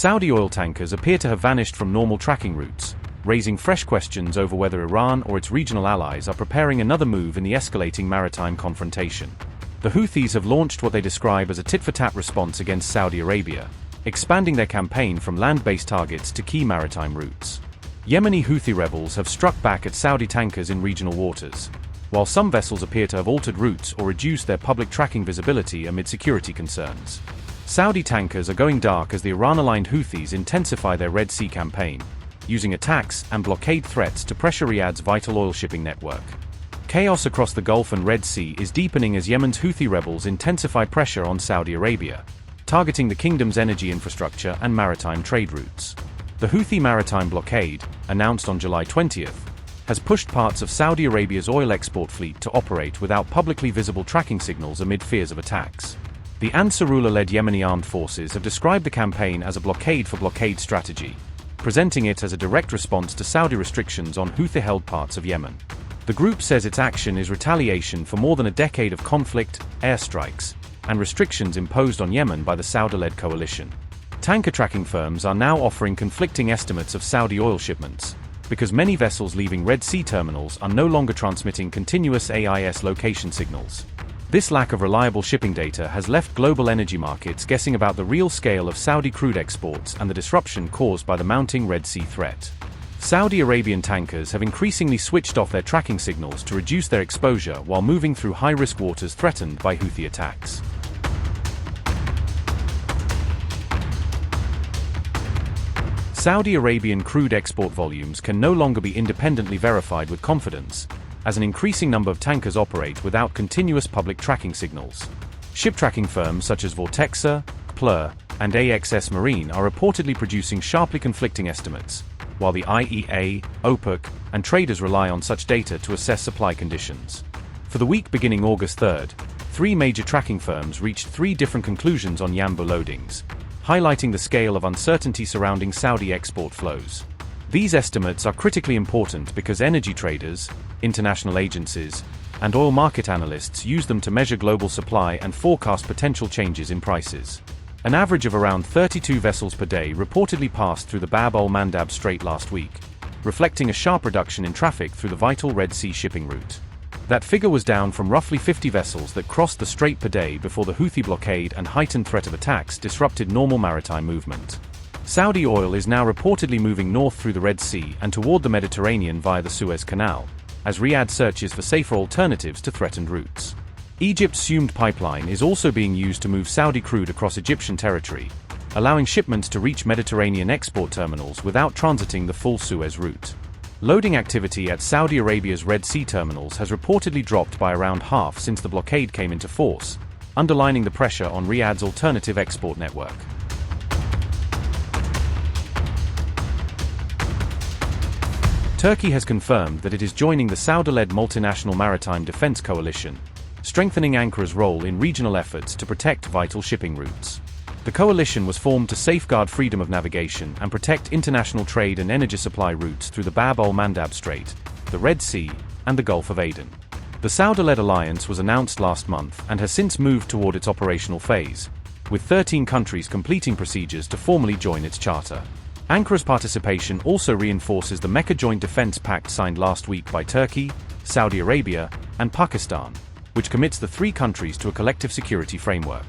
Saudi oil tankers appear to have vanished from normal tracking routes, raising fresh questions over whether Iran or its regional allies are preparing another move in the escalating maritime confrontation. The Houthis have launched what they describe as a tit-for-tat response against Saudi Arabia, expanding their campaign from land-based targets to key maritime routes. Yemeni Houthi rebels have struck back at Saudi tankers in regional waters, while some vessels appear to have altered routes or reduced their public tracking visibility amid security concerns. Saudi tankers are going dark as the Iran-aligned Houthis intensify their Red Sea campaign, using attacks and blockade threats to pressure Riyadh's vital oil shipping network. Chaos across the Gulf and Red Sea is deepening as Yemen's Houthi rebels intensify pressure on Saudi Arabia, targeting the kingdom's energy infrastructure and maritime trade routes. The Houthi maritime blockade, announced on July 20th, has pushed parts of Saudi Arabia's oil export fleet to operate without publicly visible tracking signals amid fears of attacks. The Ansarullah-led Yemeni armed forces have described the campaign as a blockade-for-blockade strategy, presenting it as a direct response to Saudi restrictions on Houthi-held parts of Yemen. The group says its action is retaliation for more than a decade of conflict, airstrikes, and restrictions imposed on Yemen by the Saudi-led coalition. Tanker tracking firms are now offering conflicting estimates of Saudi oil shipments, because many vessels leaving Red Sea terminals are no longer transmitting continuous AIS location signals. This lack of reliable shipping data has left global energy markets guessing about the real scale of Saudi crude exports and the disruption caused by the mounting Red Sea threat. Saudi Arabian tankers have increasingly switched off their tracking signals to reduce their exposure while moving through high-risk waters threatened by Houthi attacks. Saudi Arabian crude export volumes can no longer be independently verified with confidence, as an increasing number of tankers operate without continuous public tracking signals. Ship tracking firms such as Vortexa, Kpler, and AXSMarine are reportedly producing sharply conflicting estimates, while the IEA, OPEC, and traders rely on such data to assess supply conditions. For the week beginning August 3rd, 3 major tracking firms reached 3 different conclusions on Yanbu loadings, highlighting the scale of uncertainty surrounding Saudi export flows. These estimates are critically important because energy traders, international agencies, and oil market analysts use them to measure global supply and forecast potential changes in prices. An average of around 32 vessels per day reportedly passed through the Bab al Mandab Strait last week, reflecting a sharp reduction in traffic through the vital Red Sea shipping route. That figure was down from roughly 50 vessels that crossed the strait per day before the Houthi blockade and heightened threat of attacks disrupted normal maritime movement. Saudi oil is now reportedly moving north through the Red Sea and toward the Mediterranean via the Suez Canal, as Riyadh searches for safer alternatives to threatened routes. Egypt's Sumed pipeline is also being used to move Saudi crude across Egyptian territory, allowing shipments to reach Mediterranean export terminals without transiting the full Suez route. Loading activity at Saudi Arabia's Red Sea terminals has reportedly dropped by around half since the blockade came into force, underlining the pressure on Riyadh's alternative export network. Turkey has confirmed that it is joining the Saudi-led multinational maritime defense coalition, strengthening Ankara's role in regional efforts to protect vital shipping routes. The coalition was formed to safeguard freedom of navigation and protect international trade and energy supply routes through the Bab al Mandab Strait, the Red Sea, and the Gulf of Aden. The Saudi-led alliance was announced last month and has since moved toward its operational phase, with 13 countries completing procedures to formally join its charter. Ankara's participation also reinforces the Mecca Joint Defense Pact signed last week by Turkey, Saudi Arabia, and Pakistan, which commits the 3 countries to a collective security framework.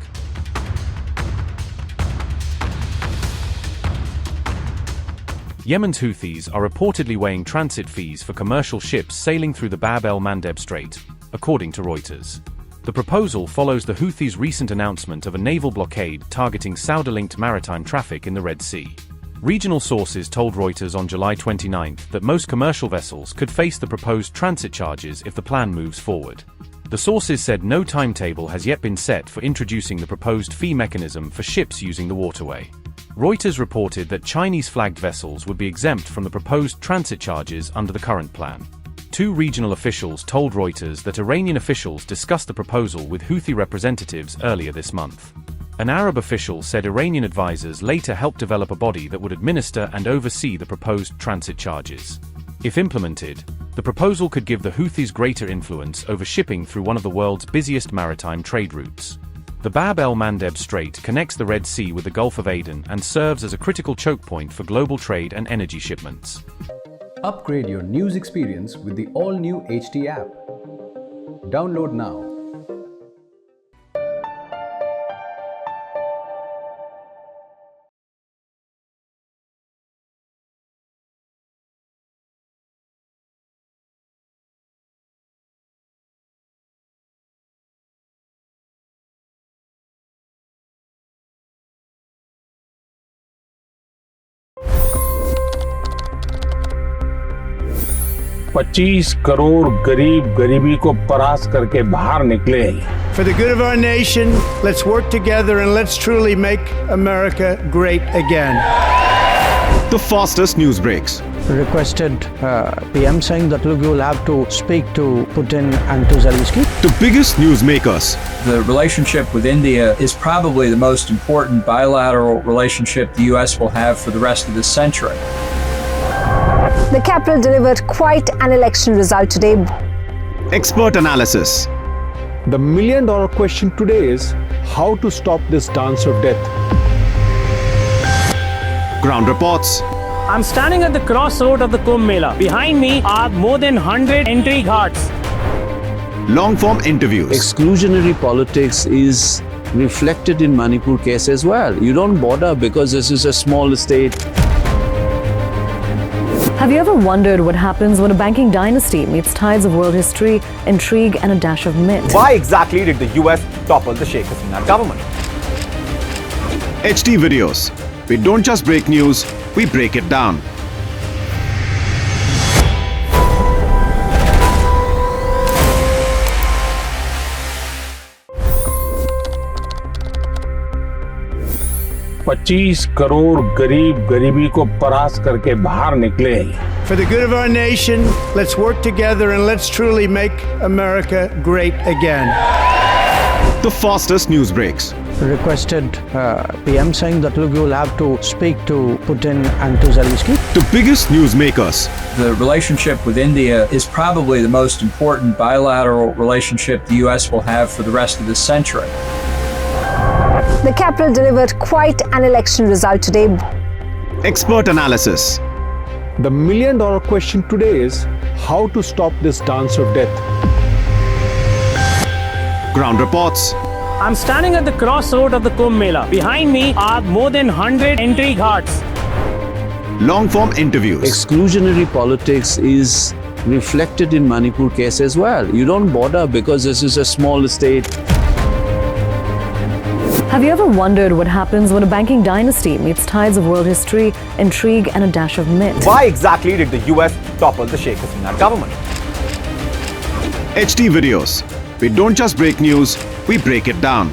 Yemen's Houthis are reportedly weighing transit fees for commercial ships sailing through the Bab al Mandab Strait, according to Reuters. The proposal follows the Houthis' recent announcement of a naval blockade targeting Saudi-linked maritime traffic in the Red Sea. Regional sources told Reuters on July 29 that most commercial vessels could face the proposed transit charges if the plan moves forward. The sources said no timetable has yet been set for introducing the proposed fee mechanism for ships using the waterway. Reuters reported that Chinese-flagged vessels would be exempt from the proposed transit charges under the current plan. 2 regional officials told Reuters that Iranian officials discussed the proposal with Houthi representatives earlier this month. An Arab official said Iranian advisors later helped develop a body that would administer and oversee the proposed transit charges. If implemented, the proposal could give the Houthis greater influence over shipping through one of the world's busiest maritime trade routes. The Bab al Mandab Strait connects the Red Sea with the Gulf of Aden and serves as a critical choke point for global trade and energy shipments. Upgrade your news experience with the all-new HT app. Download now. $25 crore गरीब गरीबी को परास्त करके बाहर निकले। For the good of our nation, let's work together and let's truly make America great again. The fastest news breaks. Requested PM saying that look, you will have to speak to Putin and to Zelensky. The biggest news makers. The relationship with India is probably the most important bilateral relationship the US will have for the rest of this century. The capital delivered quite an election result today. Expert analysis. The million-dollar question today is how to stop this dance of death. Ground reports. I'm standing at the crossroad of the Kumbh Mela. Behind me are more than 100 entry ghats. Long-form interviews. Exclusionary politics is reflected in Manipur case as well. You don't bother because this is a small state. Have you ever wondered what happens when a banking dynasty meets tides of world history, intrigue, and a dash of myth? Why exactly did the US topple the Sheikh Hasina government? HT videos. We don't just break news, we break it down. $25 crore गरीब गरीबी को परास्त करके बाहर निकले। For the good of our nation, let's work together and let's truly make America great again. The fastest news breaks. Requested PM saying that look, you will have to speak to Putin and to Zelensky. The biggest news makers. The relationship with India is probably the most important bilateral relationship the US will have for the rest of this century. The capital delivered quite an election result today. Expert analysis. The million-dollar question today is how to stop this dance of death. Ground reports. I'm standing at the crossroad of the Kumbh Mela. Behind me are more than 100 entry ghats. Long-form interviews. Exclusionary politics is reflected in Manipur case as well. You don't bother because this is a small state. Have you ever wondered what happens when a banking dynasty meets tides of world history, intrigue, and a dash of myth? Why exactly did the US topple the Sheikh Hasina government? HT videos. We don't just break news, we break it down.